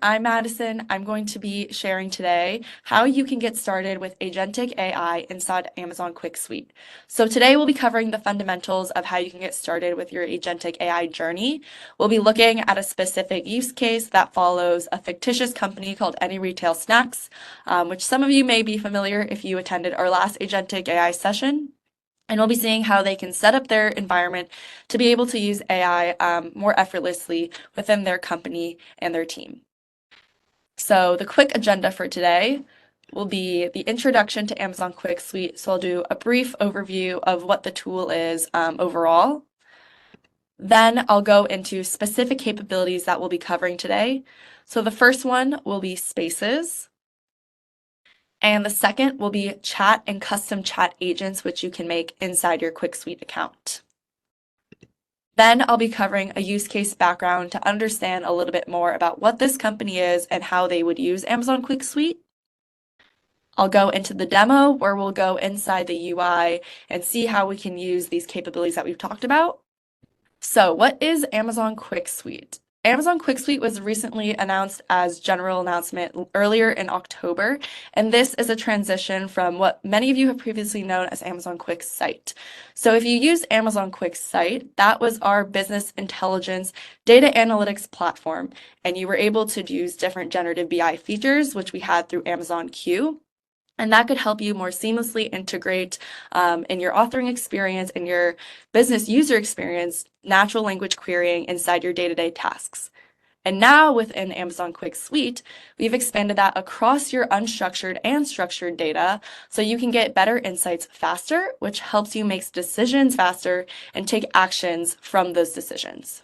I'm Madison. I'm going to be sharing today how you can get started with Agentic AI inside Amazon Quick Suite. So today we'll be covering the fundamentals of how you can get started with your Agentic AI journey. We'll be looking at a specific use case that follows a fictitious company called Any Retail Snacks, which some of you may be familiar if you attended our last Agentic AI session. And we'll be seeing how they can set up their environment to be able to use AI more effortlessly within their company and their team. So the quick agenda for today will be the introduction to Amazon Quick Suite. So I'll do a brief overview of what the tool is overall. Then I'll go into specific capabilities that we'll be covering today. So the first one will be spaces. And the second will be chat and custom chat agents, which you can make inside your Quick Suite account. Then I'll be covering a use case background to understand a little bit more about what this company is and how they would use Amazon Quick Suite. I'll go into the demo where we'll go inside the UI and see how we can use these capabilities that we've talked about. So what is Amazon Quick Suite? Amazon Quick Suite was recently announced as general announcement earlier in October, and this is a transition from what many of you have previously known as Amazon Quick Site. So if you use Amazon Quick Site, that was our business intelligence data analytics platform, and you were able to use different generative BI features, which we had through Amazon Q. And that could help you more seamlessly integrate in your authoring experience and your business user experience, natural language querying inside your day-to-day tasks. And now within Amazon Quick Suite, we've expanded that across your unstructured and structured data so you can get better insights faster, which helps you make decisions faster and take actions from those decisions.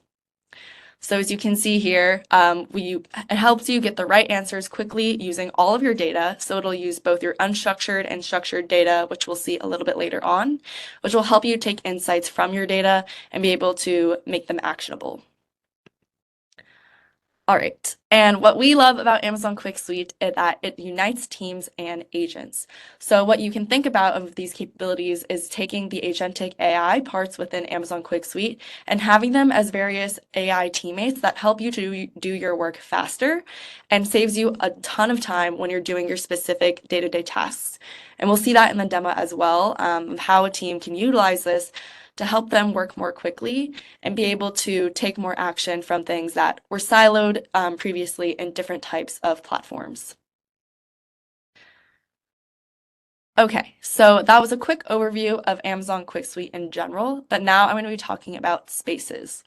So as you can see here, it helps you get the right answers quickly using all of your data. So it'll use both your unstructured and structured data, which we'll see a little bit later on, which will help you take insights from your data and be able to make them actionable. All right, and what we love about Amazon Quick Suite is that it unites teams and agents. So what you can think about of these capabilities is taking the agentic AI parts within Amazon Quick Suite and having them as various AI teammates that help you to do your work faster and saves you a ton of time when you're doing your specific day-to-day tasks. And we'll see that in the demo as well, how a team can utilize this to help them work more quickly and be able to take more action from things that were siloed previously in different types of platforms. Okay, so that was a quick overview of Amazon Quick Suite in general, but now I'm going to be talking about spaces.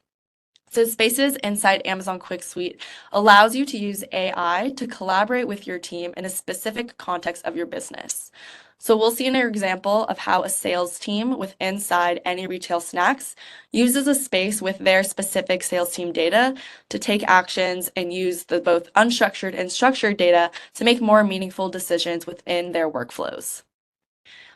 So Spaces inside Amazon Quick Suite allows you to use AI to collaborate with your team in a specific context of your business. So we'll see an example of how a sales team with inside Any Retail Snacks uses a space with their specific sales team data to take actions and use the both unstructured and structured data to make more meaningful decisions within their workflows.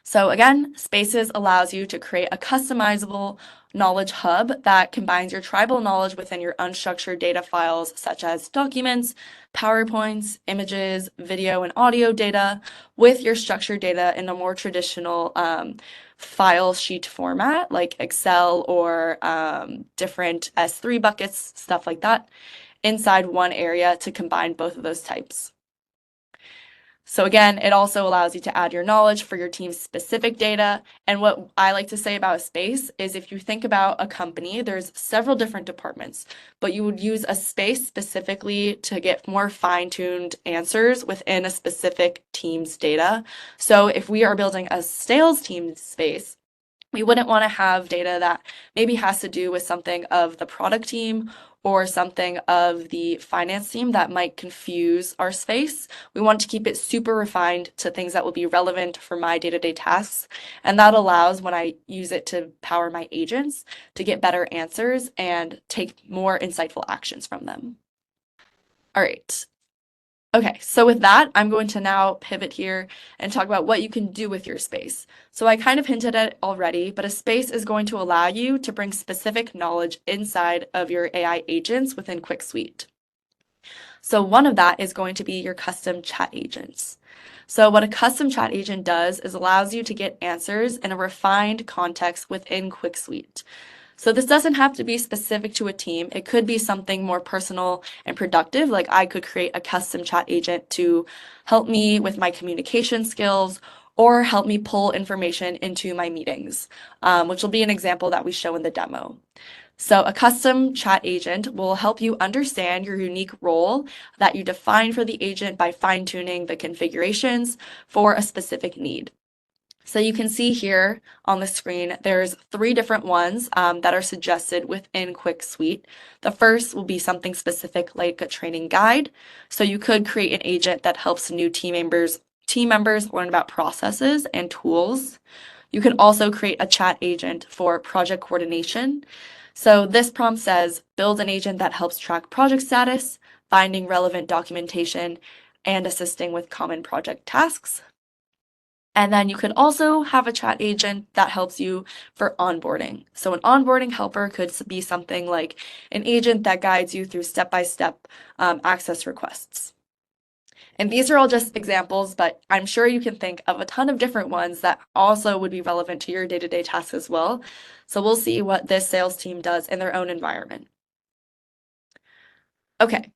So again, Spaces allows you to create a customizable knowledge hub that combines your tribal knowledge within your unstructured data files, such as documents, PowerPoints, images, video, and audio data, with your structured data in a more traditional file sheet format, like Excel or different S3 buckets, stuff like that, inside one area to combine both of those types. So again, it also allows you to add your knowledge for your team's specific data. And what I like to say about a space is if you think about a company, there's several different departments, but you would use a space specifically to get more fine-tuned answers within a specific team's data. So if we are building a sales team space, we wouldn't want to have data that maybe has to do with something of the product team or something of the finance team that might confuse our space. We want to keep it super refined to things that will be relevant for my day-to-day tasks. And that allows when I use it to power my agents to get better answers and take more insightful actions from them. All right. Okay, so with that, I'm going to now pivot here and talk about what you can do with your space. So I kind of hinted at it already, but a space is going to allow you to bring specific knowledge inside of your AI agents within Quick Suite. So one of that is going to be your custom chat agents. So what a custom chat agent does is allows you to get answers in a refined context within Quick Suite. So this doesn't have to be specific to a team. It could be something more personal and productive. Like I could create a custom chat agent to help me with my communication skills or help me pull information into my meetings, which will be an example that we show in the demo. So a custom chat agent will help you understand your unique role that you define for the agent by fine-tuning the configurations for a specific need. So you can see here on the screen, there's three different ones that are suggested within Quick Suite. The first will be something specific like a training guide. So you could create an agent that helps new team members learn about processes and tools. You can also create a chat agent for project coordination. So this prompt says, build an agent that helps track project status, finding relevant documentation, and assisting with common project tasks. And then you could also have a chat agent that helps you for onboarding. So an onboarding helper could be something like an agent that guides you through step-by-step access requests. And these are all just examples, but I'm sure you can think of a ton of different ones that also would be relevant to your day-to-day tasks as well. So we'll see what this sales team does in their own environment. Okay,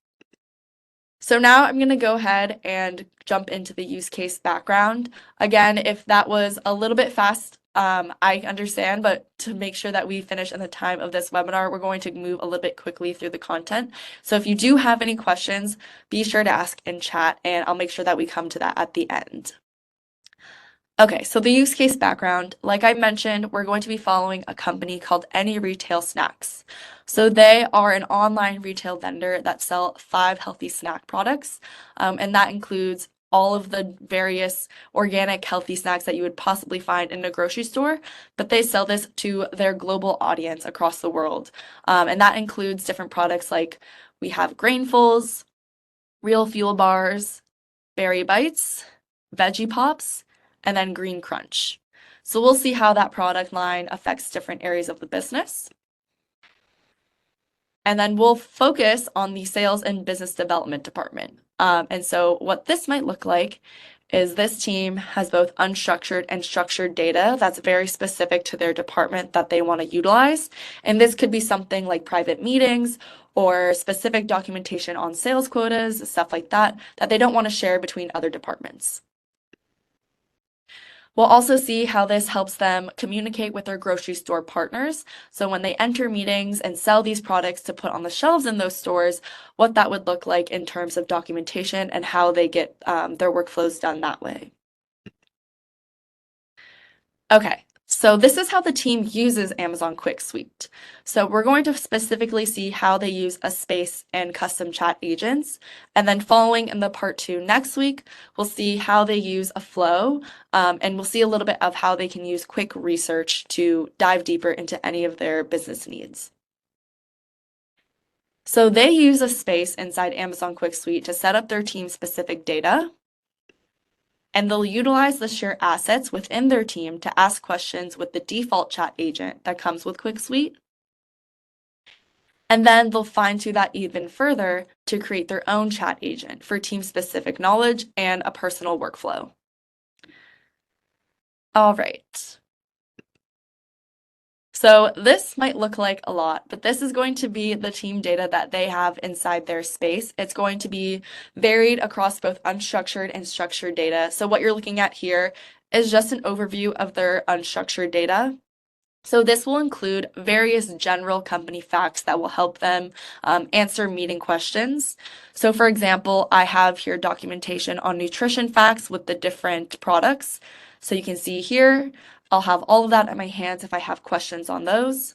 so now I'm going to go ahead and jump into the use case background. Again, if that was a little bit fast, I understand, but to make sure that we finish in the time of this webinar, we're going to move a little bit quickly through the content. So if you do have any questions, be sure to ask in chat, and I'll make sure that we come to that at the end. Okay, so the use case background, like I mentioned, we're going to be following a company called Any Retail Snacks. So they are an online retail vendor that sell 5 healthy snack products, and that includes all of the various organic healthy snacks that you would possibly find in a grocery store, but they sell this to their global audience across the world. And that includes different products like we have Grainfuls, Real Fuel Bars, Berry Bites, Veggie Pops, and then Green Crunch. So we'll see how that product line affects different areas of the business. And then we'll focus on the sales and business development department. And so what this might look like is this team has both unstructured and structured data that's very specific to their department that they want to utilize. And this could be something like private meetings or specific documentation on sales quotas, stuff like that, that they don't want to share between other departments. We'll also see how this helps them communicate with their grocery store partners. So when they enter meetings and sell these products to put on the shelves in those stores, what that would look like in terms of documentation and how they get their workflows done that way. Okay, so this is how the team uses Amazon Quick Suite. So we're going to specifically see how they use a space and custom chat agents. And then following in the part 2 next week, we'll see how they use a flow, and we'll see a little bit of how they can use quick research to dive deeper into any of their business needs. So they use a space inside Amazon Quick Suite to set up their team-specific data, and they'll utilize the shared assets within their team to ask questions with the default chat agent that comes with Quick Suite. And then they'll fine-tune that even further to create their own chat agent for team-specific knowledge and a personal workflow. All right. So this might look like a lot, but this is going to be the team data that they have inside their space. It's going to be varied across both unstructured and structured data. So what you're looking at here is just an overview of their unstructured data. So this will include various general company facts that will help them answer meeting questions. So for example, I have here documentation on nutrition facts with the different products. So you can see here, I'll have all of that at my hands if I have questions on those.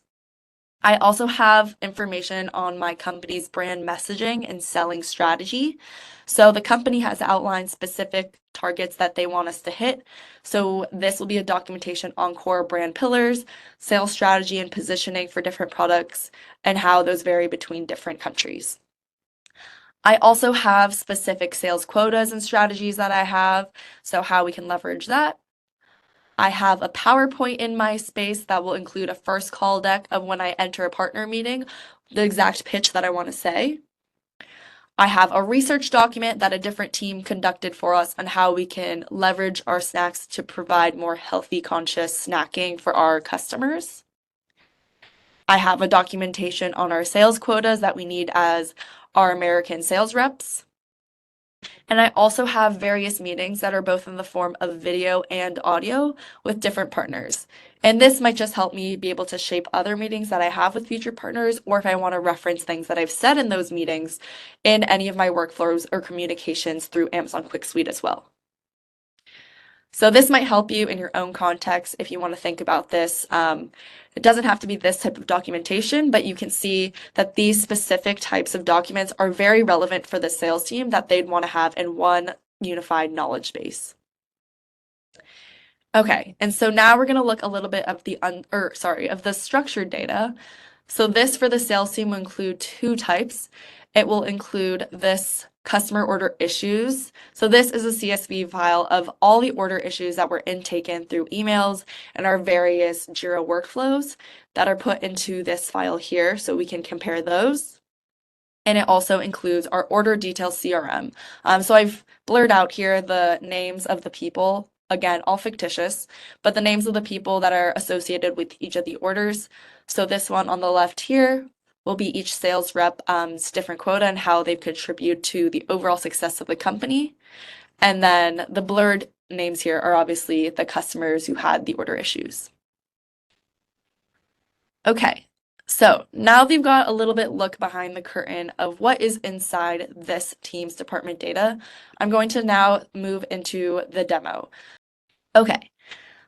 I also have information on my company's brand messaging and selling strategy. So the company has outlined specific targets that they want us to hit. So this will be a documentation on core brand pillars, sales strategy and positioning for different products, and how those vary between different countries. I also have specific sales quotas and strategies that I have, so how we can leverage that. I have a PowerPoint in my space that will include a first call deck of when I enter a partner meeting, the exact pitch that I want to say. I have a research document that a different team conducted for us on how we can leverage our snacks to provide more healthy, conscious snacking for our customers. I have a documentation on our sales quotas that we need as our American sales reps. And I also have various meetings that are both in the form of video and audio with different partners. And this might just help me be able to shape other meetings that I have with future partners, or if I want to reference things that I've said in those meetings in any of my workflows or communications through Amazon Quick Suite as well. So this might help you in your own context if you want to think about this. It doesn't have to be this type of documentation, but you can see that these specific types of documents are very relevant for the sales team that they'd want to have in one unified knowledge base. Okay, and so now we're going to look a little bit of the structured data. So this for the sales team will include two types. It will include this customer order issues. So this is a CSV file of all the order issues that were intaken through emails and our various Jira workflows that are put into this file here so we can compare those. And it also includes our order details CRM. So I've blurred out here the names of the people, again, all fictitious, but the names of the people that are associated with each of the orders. So this one on the left here will be each sales rep's different quota and how they've contributed to the overall success of the company. And then the blurred names here are obviously the customers who had the order issues. Okay, so now that you've got a little bit look behind the curtain of what is inside this team's department data, I'm going to now move into the demo. Okay,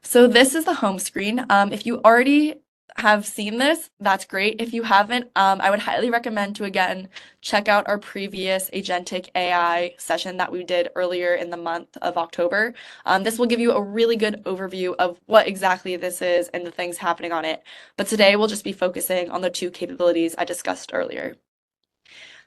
so this is the home screen. If you already have seen this, that's great. If you haven't, I would highly recommend to again check out our previous Agentic AI session that we did earlier in the month of October. This will give you a really good overview of what exactly this is and the things happening on it. But today we'll just be focusing on the two capabilities I discussed earlier.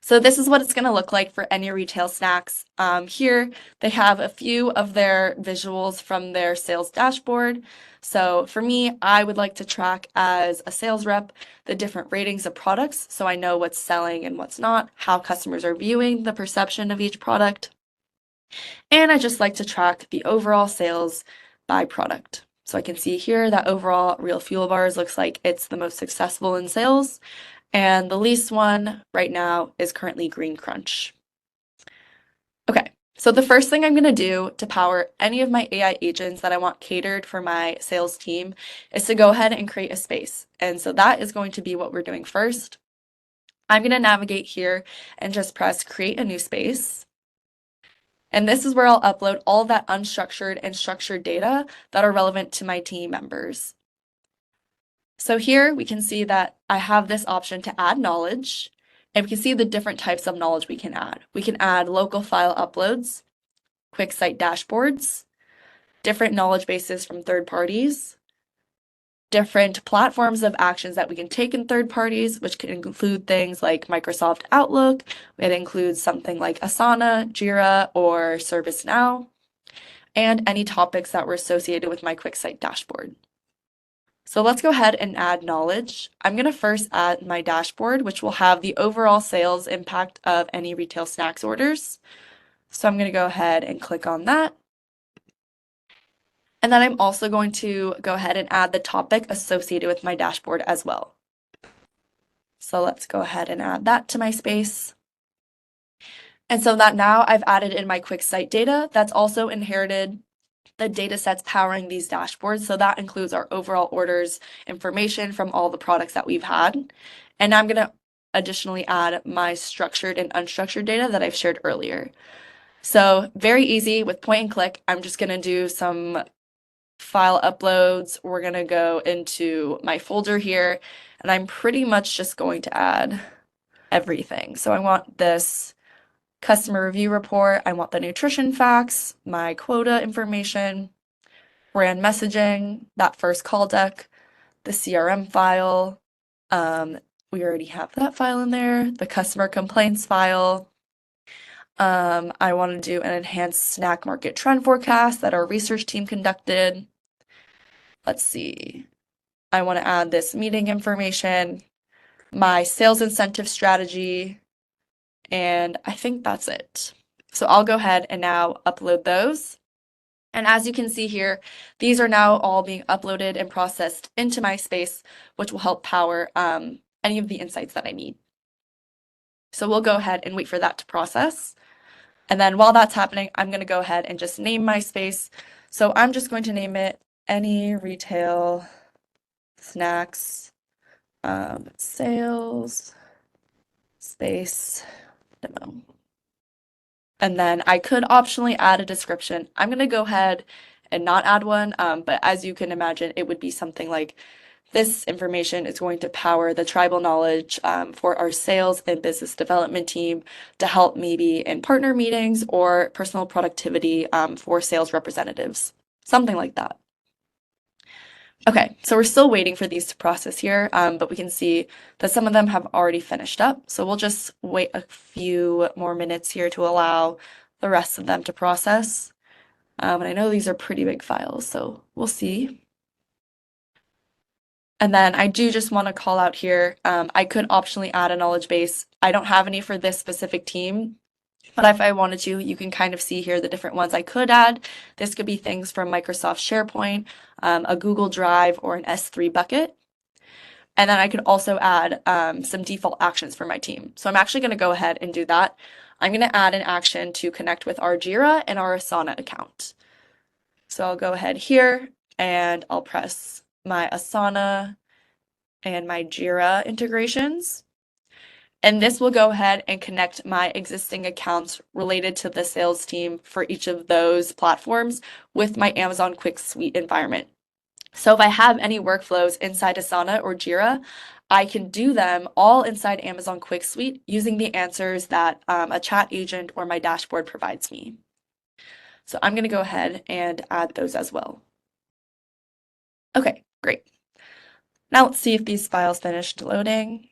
So this is what it's going to look like for any retail snacks. Here they have a few of their visuals from their sales dashboard. So for me, I would like to track as a sales rep the different ratings of products so I know what's selling and what's not, how customers are viewing the perception of each product. And I just like to track the overall sales by product. So I can see here that overall Real Fuel Bars looks like it's the most successful in sales. And the least one right now is currently Green Crunch. Okay, so the first thing I'm going to do to power any of my AI agents that I want catered for my sales team is to go ahead and create a space. And so that is going to be what we're doing first. I'm going to navigate here and just press create a new space. And this is where I'll upload all that unstructured and structured data that are relevant to my team members. So here we can see that I have this option to add knowledge, and we can see the different types of knowledge we can add. We can add local file uploads, quick site dashboards, different knowledge bases from third parties, different platforms of actions that we can take in third parties, which can include things like Microsoft Outlook. It includes something like Asana, Jira, or ServiceNow, and any topics that were associated with my quick site dashboard. So let's go ahead and add knowledge. I'm going to first add my dashboard, which will have the overall sales impact of any retail snacks orders. So I'm going to go ahead and click on that. And then I'm also going to go ahead and add the topic associated with my dashboard as well. So let's go ahead and add that to my space. And so that now I've added in my quick site data that's also inherited the data sets powering these dashboards. So that includes our overall orders information from all the products that we've had. And I'm going to additionally add my structured and unstructured data that I've shared earlier. So very easy with point and click. I'm just going to do some file uploads. We're going to go into my folder here, and I'm pretty much just going to add everything. So I want this customer review report, I want the nutrition facts, my quota information, brand messaging, that first call deck, the CRM file. We already have that file in there, the customer complaints file. I want to do an enhanced snack market trend forecast that our research team conducted. Let's see. I want to add this meeting information, my sales incentive strategy, and I think that's it. So I'll go ahead and now upload those. And as you can see here, these are now all being uploaded and processed into my space, which will help power any of the insights that I need. So we'll go ahead and wait for that to process. And then while that's happening, I'm going to go ahead and just name my space. So I'm just going to name it any retail snacks sales space demo. And then I could optionally add a description. I'm going to go ahead and not add one, but as you can imagine, it would be something like this information is going to power the tribal knowledge for our sales and business development team to help maybe in partner meetings or personal productivity for sales representatives, something like that. Okay, so we're still waiting for these to process here, but we can see that some of them have already finished up. So we'll just wait a few more minutes here to allow the rest of them to process. And I know these are pretty big files, so we'll see. And then I do just want to call out here, I could optionally add a knowledge base. I don't have any for this specific team, but if I wanted to, you can kind of see here the different ones I could add. This could be things from Microsoft SharePoint, a Google Drive, or an S3 bucket. And then I could also add some default actions for my team. So I'm actually going to go ahead and do that. I'm going to add an action to connect with our Jira and our Asana account. So I'll go ahead here and I'll press my Asana and my Jira integrations. And this will go ahead and connect my existing accounts related to the sales team for each of those platforms with my Amazon Quick Suite environment. So if I have any workflows inside Asana or Jira, I can do them all inside Amazon Quick Suite using the answers that a chat agent or my dashboard provides me. So I'm going to go ahead and add those as well. Okay, great. Now let's see if these files finished loading.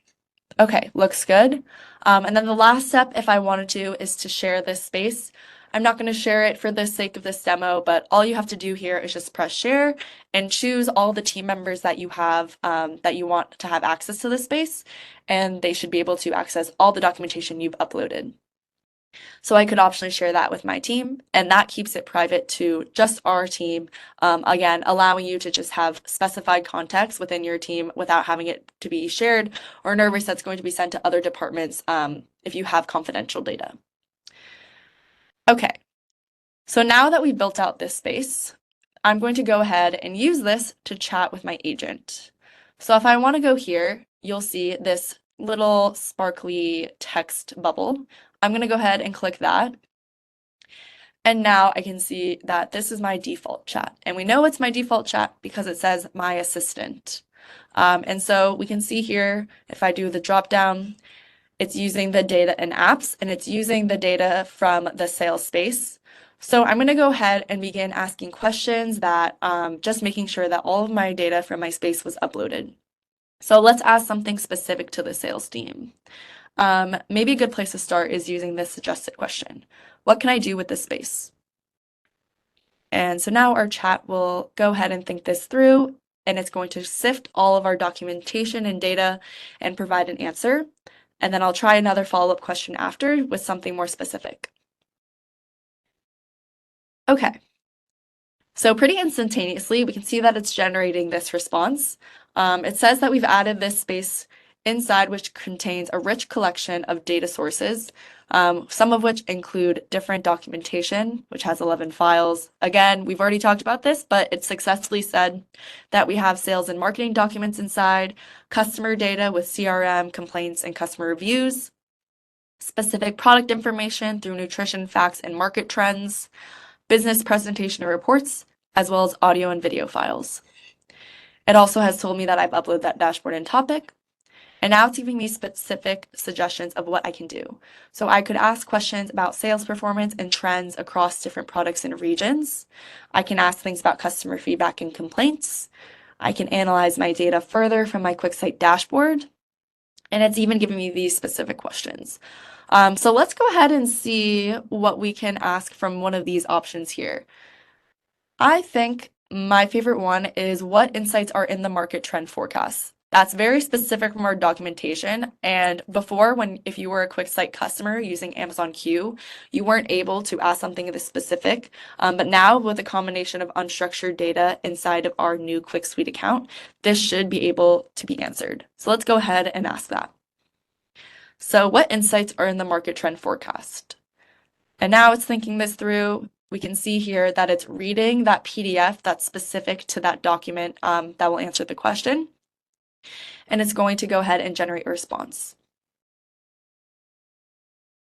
Okay, looks good. And then the last step, if I wanted to, is to share this space. I'm not going to share it for the sake of this demo, but all you have to do here is just press share and choose all the team members that you have that you want to have access to this space, and they should be able to access all the documentation you've uploaded. So I could optionally share that with my team, and that keeps it private to just our team. Again, allowing you to just have specified context within your team without having it to be shared or nervous that's going to be sent to other departments if you have confidential data. Okay, so now that we've built out this space, I'm going to go ahead and use this to chat with my agent. So if I want to go here, you'll see this little sparkly text bubble. I'm going to go ahead and click that. And now I can see that this is my default chat. And we know it's my default chat because it says my assistant. And so we can see here, if I do the drop down, it's using the data in apps and it's using the data from the sales space. So I'm going to go ahead and begin asking questions that just making sure that all of my data from my space was uploaded. So let's ask something specific to the sales team. Maybe a good place to start is using this suggested question. What can I do with this space? And so now our chat will go ahead and think this through, and it's going to sift all of our documentation and data and provide an answer. And then I'll try another follow-up question after with something more specific. Okay. So pretty instantaneously, we can see that it's generating this response. It says that we've added this space inside, which contains a rich collection of data sources, some of which include different documentation, which has 11 files. Again, we've already talked about this, but it successfully said that we have sales and marketing documents inside, customer data with CRM, complaints, and customer reviews, specific product information through nutrition facts and market trends, business presentation and reports, as well as audio and video files. It also has told me that I've uploaded that dashboard and topic, and now it's giving me specific suggestions of what I can do. So I could ask questions about sales performance and trends across different products and regions. I can ask things about customer feedback and complaints. I can analyze my data further from my QuickSight dashboard, and it's even giving me these specific questions. So let's go ahead and see what we can ask from one of these options here. I think my favorite one is what insights are in the market trend forecast. That's very specific from our documentation. And before, if you were a quick site customer using Amazon Q, you weren't able to ask something this specific. But now, with a combination of unstructured data inside of our new Quick Suite account, this should be able to be answered. So let's go ahead and ask that. So, what insights are in the market trend forecast? And now it's thinking this through. We can see here that it's reading that PDF that's specific to that document that will answer the question. And it's going to go ahead and generate a response.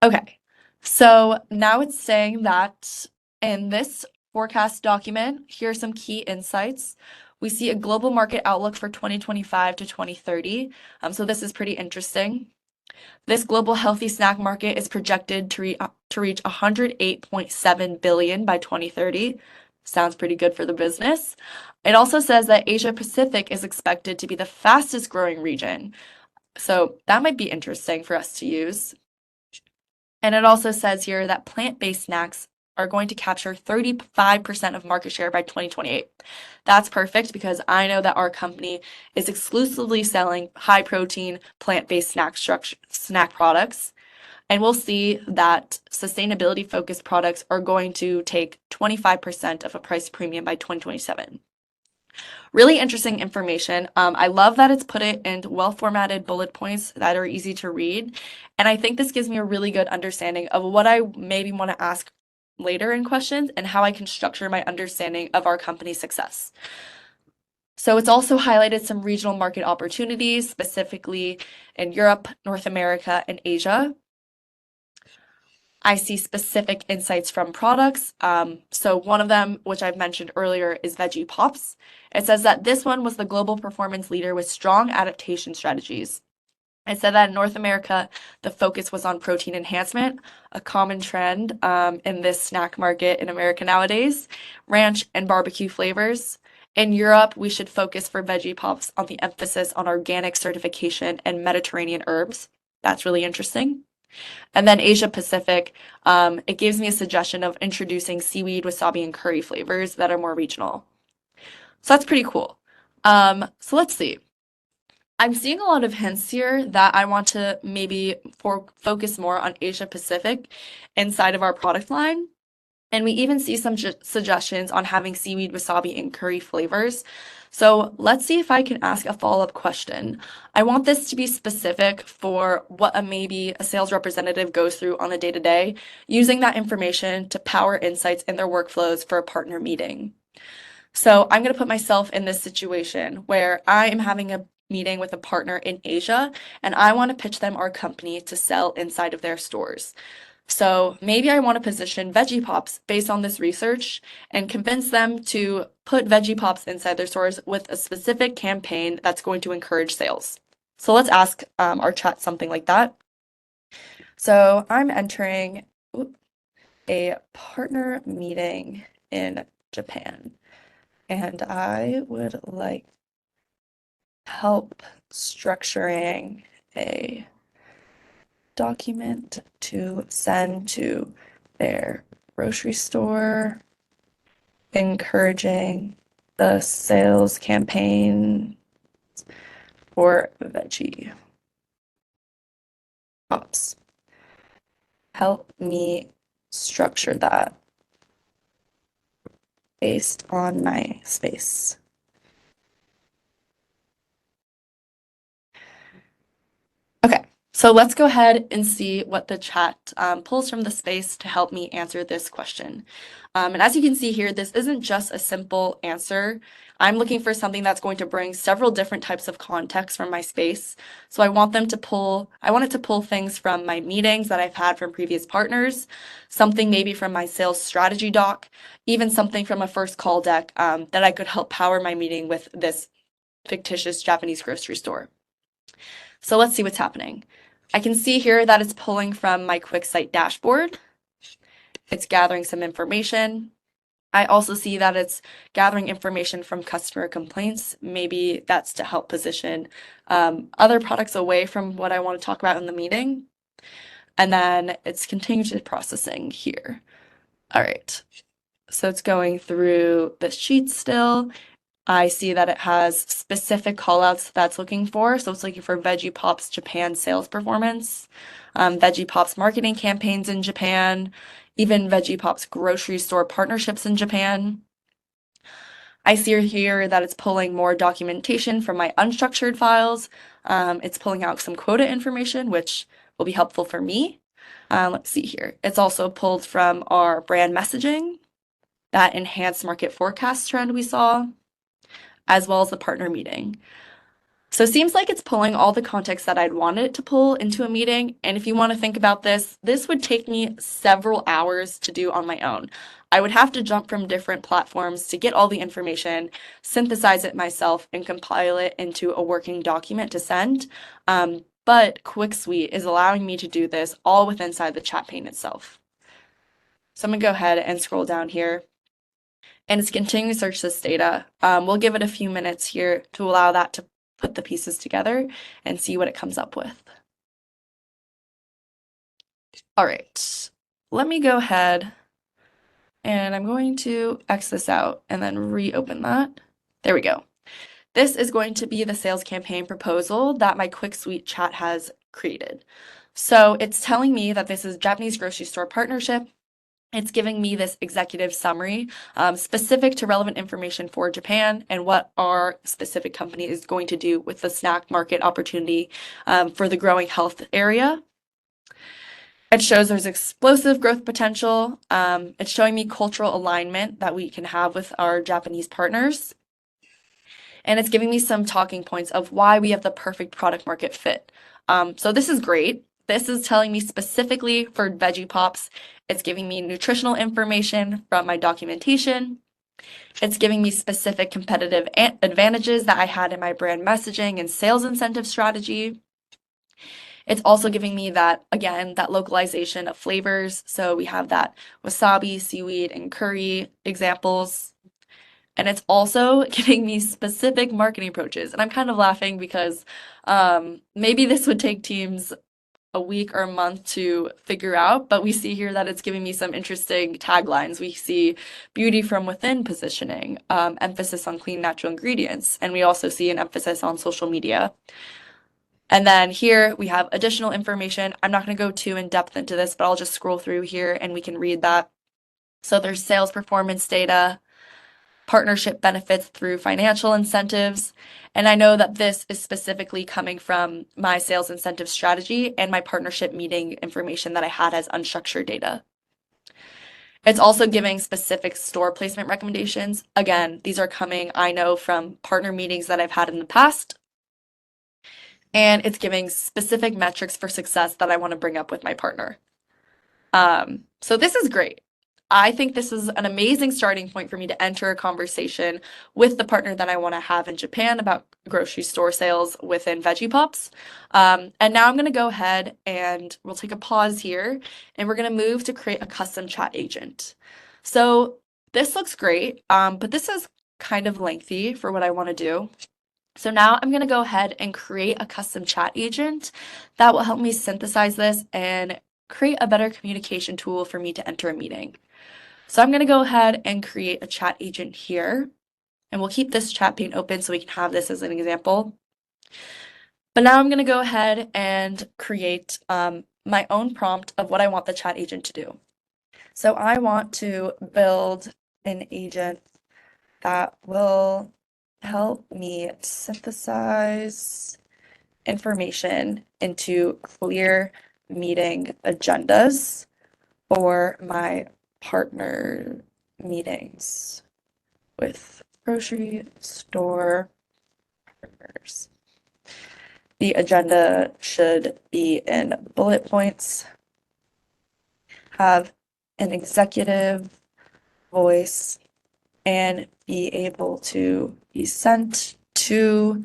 Okay, so now it's saying that in this forecast document, here are some key insights. We see a global market outlook for 2025 to 2030. So this is pretty interesting. This global healthy snack market is projected to reach 108.7 billion by 2030. Sounds pretty good for the business. It also says that Asia Pacific is expected to be the fastest growing region. So that might be interesting for us to use. And it also says here that plant-based snacks are going to capture 35% of market share by 2028. That's perfect because I know that our company is exclusively selling high protein, plant-based snack products. And we'll see that sustainability focused products are going to take 25% of a price premium by 2027. Really interesting information. I love that it's put it in well-formatted bullet points that are easy to read. And I think this gives me a really good understanding of what I maybe want to ask later in questions and how I can structure my understanding of our company's success. So it's also highlighted some regional market opportunities, specifically in Europe, North America, and Asia. I see specific insights from products. So one of them, which I've mentioned earlier, is Veggie Pops. It says that this one was the global performance leader with strong adaptation strategies. It said that in North America, the focus was on protein enhancement, a common trend in this snack market in America nowadays, ranch and barbecue flavors. In Europe, we should focus for Veggie Pops on the emphasis on organic certification and Mediterranean herbs. That's really interesting. And then Asia Pacific, it gives me a suggestion of introducing seaweed, wasabi, and curry flavors that are more regional. So that's pretty cool. So let's see. I'm seeing a lot of hints here that I want to maybe focus more on Asia Pacific inside of our product line. And we even see some suggestions on having seaweed, wasabi, and curry flavors. So let's see if I can ask a follow-up question. I want this to be specific for what maybe a sales representative goes through on a day-to-day, using that information to power insights in their workflows for a partner meeting. So I'm going to put myself in this situation where I am having a meeting with a partner in Asia, and I want to pitch them our company to sell inside of their stores. So maybe I want to position Veggie Pops based on this research and convince them to put Veggie Pops inside their stores with a specific campaign that's going to encourage sales. So let's ask our chat something like that. So I'm entering a partner meeting in Japan, and I would like help structuring a document to send to their grocery store, encouraging the sales campaign for Veggie Pops. Help me structure that based on my space. Okay, so let's go ahead and see what the chat pulls from the space to help me answer this question. And as you can see here, this isn't just a simple answer. I'm looking for something that's going to bring several different types of context from my space. So I want it to pull things from my meetings that I've had from previous partners, something maybe from my sales strategy doc, even something from a first call deck that I could help power my meeting with this fictitious Japanese grocery store. So let's see what's happening. I can see here that it's pulling from my QuickSight dashboard. It's gathering some information. I also see that it's gathering information from customer complaints. Maybe that's to help position other products away from what I want to talk about in the meeting. And then it's continuously processing here. All right. So it's going through the sheet still. I see that it has specific callouts that's looking for. So it's looking for Veggie Pop's Japan sales performance, Veggie Pop's marketing campaigns in Japan, even Veggie Pop's grocery store partnerships in Japan. I see here that it's pulling more documentation from my unstructured files. It's pulling out some quota information, which will be helpful for me. Let's see here. It's also pulled from our brand messaging, that enhanced market forecast trend we saw, as well as the partner meeting. So it seems like it's pulling all the context that I'd want it to pull into a meeting. And if you want to think about this, this would take me several hours to do on my own. I would have to jump from different platforms to get all the information, synthesize it myself, and compile it into a working document to send. But QuickSuite is allowing me to do this all within inside the chat pane itself. So I'm going to go ahead and scroll down here, and it's continuing to search this data. We'll give it a few minutes here to allow that to put the pieces together and see what it comes up with. All right, let me go ahead and I'm going to X this out and then reopen that. There we go. This is going to be the sales campaign proposal that my QuickSuite chat has created. So it's telling me that this is Japanese grocery store partnership. It's giving me this executive summary specific to relevant information for Japan and what our specific company is going to do with the snack market opportunity for the growing health area. It shows there's explosive growth potential. It's showing me cultural alignment that we can have with our Japanese partners. And it's giving me some talking points of why we have the perfect product market fit. So this is great. This is telling me specifically for Veggie Pops. It's giving me nutritional information from my documentation. It's giving me specific competitive advantages that I had in my brand messaging and sales incentive strategy. It's also giving me that, again, that localization of flavors. So we have that wasabi, seaweed, and curry examples. And it's also giving me specific marketing approaches. And I'm kind of laughing because maybe this would take teams a week or a month to figure out, but we see here that it's giving me some interesting taglines. We see beauty from within positioning, emphasis on clean natural ingredients, and we also see an emphasis on social media. And then here we have additional information. I'm not going to go too in depth into this, but I'll just scroll through here and we can read that. So there's sales performance data, partnership benefits through financial incentives. And I know that this is specifically coming from my sales incentive strategy and my partnership meeting information that I had as unstructured data. It's also giving specific store placement recommendations. Again, these are coming, I know, from partner meetings that I've had in the past. And it's giving specific metrics for success that I want to bring up with my partner. So this is great. I think this is an amazing starting point for me to enter a conversation with the partner that I want to have in Japan about grocery store sales within Veggie Pops. And now I'm going to go ahead and we'll take a pause here and we're going to move to create a custom chat agent. So this looks great, but this is kind of lengthy for what I want to do. So now I'm going to go ahead and create a custom chat agent that will help me synthesize this and create a better communication tool for me to enter a meeting. So I'm going to go ahead and create a chat agent here, and we'll keep this chat pane open so we can have this as an example. But now I'm going to go ahead and create my own prompt of what I want the chat agent to do. So I want to build an agent that will help me synthesize information into clear meeting agendas for my partner meetings with grocery store partners. The agenda should be in bullet points, have an executive voice, and be able to be sent to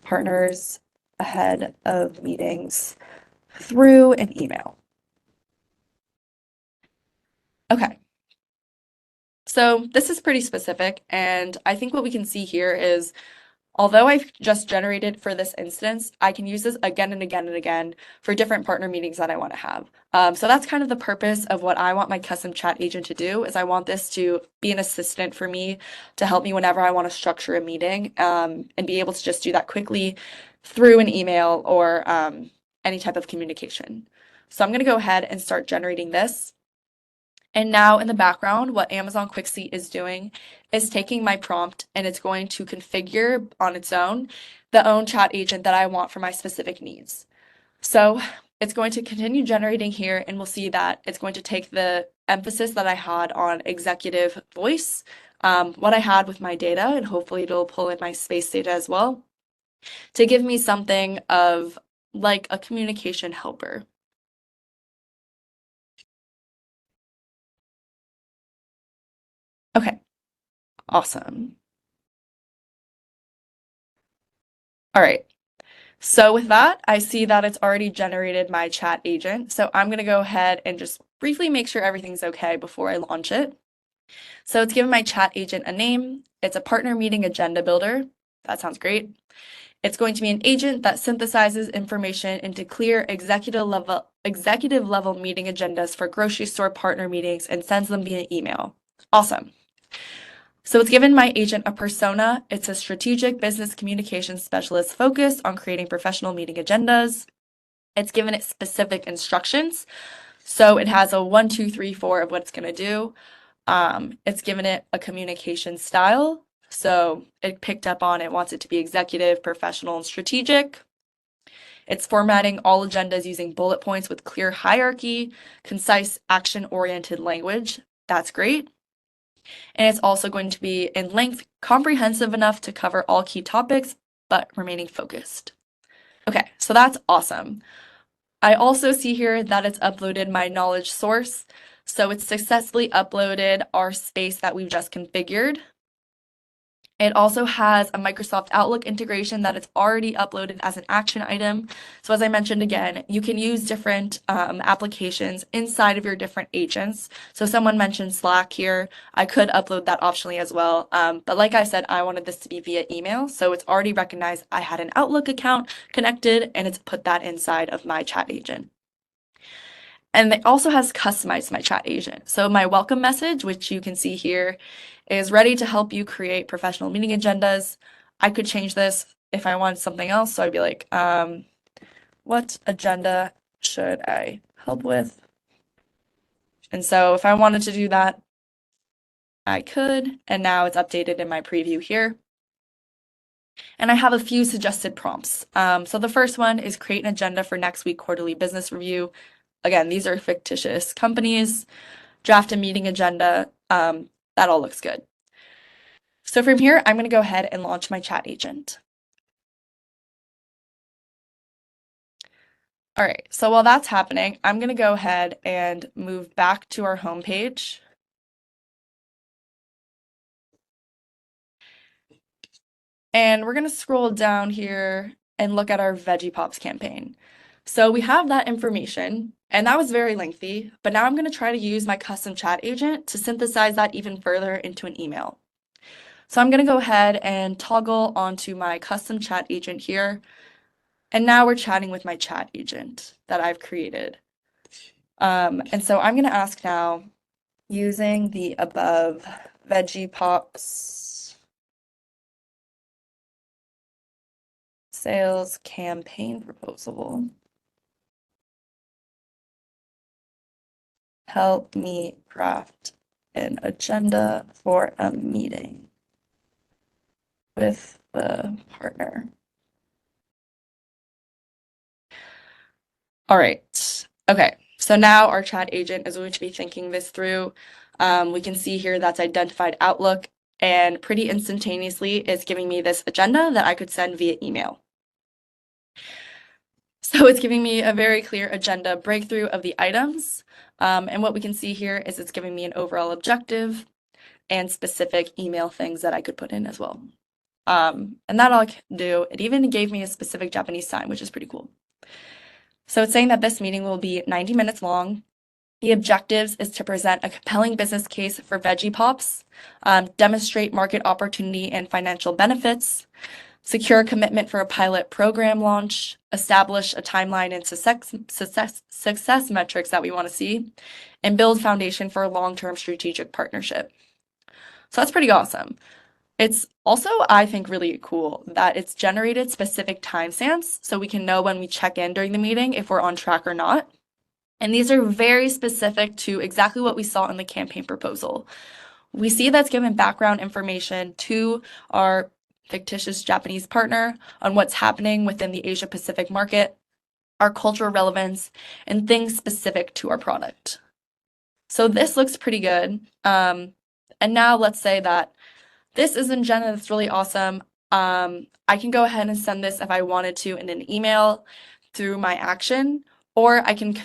partners ahead of meetings through an email. Okay. So this is pretty specific, and I think what we can see here is Although I've just generated for this instance, I can use this again and again and again for different partner meetings that I want to have. So that's kind of the purpose of what I want my custom chat agent to do, is I want this to be an assistant for me to help me whenever I want to structure a meeting, and be able to just do that quickly through an email or any type of communication. So I'm going to go ahead and start generating this. And now in the background, what Amazon Quick Suite is doing is taking my prompt and it's going to configure on its own the own chat agent that I want for my specific needs. So it's going to continue generating here, and we'll see that it's going to take the emphasis that I had on executive voice, what I had with my data, and hopefully it'll pull in my space data as well, to give me something of like a communication helper. Okay, awesome. All right. So with that, I see that it's already generated my chat agent. So I'm going to go ahead and just briefly make sure everything's okay before I launch it. So it's given my chat agent a name. It's a partner meeting agenda builder. That sounds great. It's going to be an agent that synthesizes information into clear executive level meeting agendas for grocery store partner meetings and sends them via email. Awesome. So it's given my agent a persona. It's a strategic business communications specialist focused on creating professional meeting agendas. It's given it specific instructions. So it has a 1, 2, 3, 4 of what it's going to do. It's given it a communication style. So it picked up on it wants it to be executive, professional, and strategic. It's formatting all agendas using bullet points with clear hierarchy, concise, action-oriented language. That's great. And it's also going to be in length, comprehensive enough to cover all key topics, but remaining focused. Okay, so that's awesome. I also see here that it's uploaded my knowledge source. So it's successfully uploaded our space that we've just configured. It also has a Microsoft Outlook integration that it's already uploaded as an action item. So as I mentioned again, you can use different applications inside of your different agents. So someone mentioned Slack here. I could upload that optionally as well. But like I said, I wanted this to be via email. So it's already recognized I had an Outlook account connected, and it's put that inside of my chat agent. And it also has customized my chat agent. So my welcome message, which you can see here, is ready to help you create professional meeting agendas. I could change this if I wanted something else. So I'd be like, what agenda should I help with? And so if I wanted to do that, I could. And now it's updated in my preview here. And I have a few suggested prompts. So the first one is create an agenda for next week quarterly business review. Again, these are fictitious companies. Draft a meeting agenda. That all looks good. So from here, I'm going to go ahead and launch my chat agent. All right, so while that's happening, I'm going to go ahead and move back to our home page. And we're going to scroll down here and look at our Veggie Pops campaign. So we have that information, and that was very lengthy, but now I'm going to try to use my custom chat agent to synthesize that even further into an email. So I'm going to go ahead and toggle onto my custom chat agent here. And now we're chatting with my chat agent that I've created. And so I'm going to ask now, using the above Veggie Pops sales campaign proposal, help me craft an agenda for a meeting with the partner. All right. Okay. So now our chat agent is going to be thinking this through. We can see here that's identified Outlook, and pretty instantaneously it's giving me this agenda that I could send via email. So it's giving me a very clear agenda breakthrough of the items. And what we can see here is it's giving me an overall objective and specific email things that I could put in as well. And that all I can do. It even gave me a specific Japanese sign, which is pretty cool. So it's saying that this meeting will be 90 minutes long. The objectives is to present a compelling business case for Veggie Pops, demonstrate market opportunity and financial benefits, secure a commitment for a pilot program launch, establish a timeline and success metrics that we want to see, and build foundation for a long-term strategic partnership. So that's pretty awesome. It's also, I think, really cool that it's generated specific timestamps so we can know when we check in during the meeting if we're on track or not. And these are very specific to exactly what we saw in the campaign proposal. We see that's given background information to our fictitious Japanese partner on what's happening within the Asia Pacific market, our cultural relevance, and things specific to our product. So this looks pretty good. And now let's say that this is Jenna, that's really awesome. I can go ahead and send this if I wanted to in an email through my action, or I can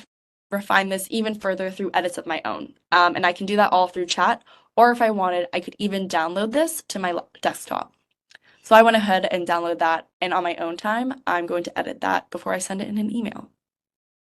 refine this even further through edits of my own. And I can do that all through chat, or if I wanted, I could even download this to my desktop. So I went ahead and downloaded that, and on my own time, I'm going to edit that before I send it in an email.